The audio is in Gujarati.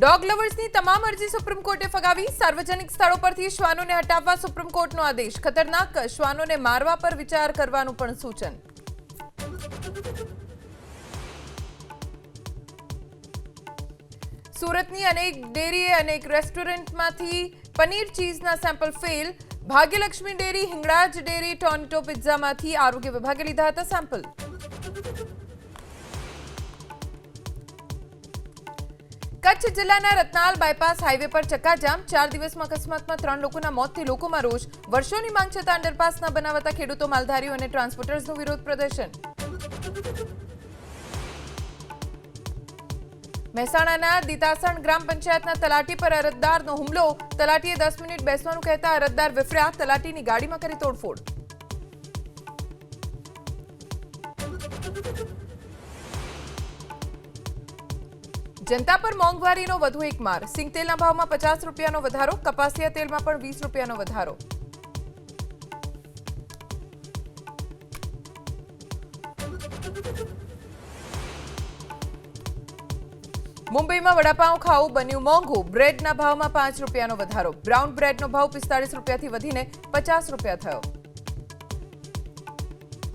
ડોગ લવર્સની તમામ અરજી સુપ્રીમ કોર્ટે ફગાવી. સાર્વજનિક સ્થળો પરથી શ્વાનોને હટાવવા સુપ્રીમ કોર્ટનો આદેશ. ખતરનાક શ્વાનોને મારવા પર વિચાર કરવાનું પણ સૂચન. સુરતની અનેક ડેરીએ અનેક રેસ્ટોરન્ટમાંથી પનીર ચીઝના sample fail. Bhagyalakshmi dairy, Hinglaj dairy, ટોન્ટો પિઝામાંથી આરોગ્ય વિભાગે લીધા હતા સેમ્પલ. કચ્છ જિલ્લાના રતનાલ બાયપાસ હાઈવે પર ચક્કાજામ. 4 દિવસમાં અકસ્માતમાં 3 લોકોના મોતથી લોકોમાં રોષ. વર્ષોની માંગ છતાં અંડરપાસ ન બનાવતા ખેડૂતો, માલધારીઓ અને ટ્રાન્સપોર્ટર્સનું વિરોધ પ્રદર્શન. મહેસાણાના દીતાસણ ગ્રામ પંચાયતના તલાટી પર અરજદારનો હુમલો. તલાટીએ 10 મિનિટ બેસવાનું કહેતા અરજદાર વિફર્યા. તલાટીની ગાડીમાં કરી તોડફોડ. જનતા પર મોંઘવારીનો વધુ એક માર. સિંગતેલના ભાવમાં 50 રૂપિયાનો વધારો. કપાસિયા તેલમાં પણ 20 રૂપિયાનો વધારો. મુંબઈમાં વડાપાઉં ખાવું બન્યું મોંઘું. બ્રેડના ભાવમાં 5 રૂપિયાનો વધારો. બ્રાઉન બ્રેડનો ભાવ 45 રૂપિયાથી વધીને 50 રૂપિયા થયો.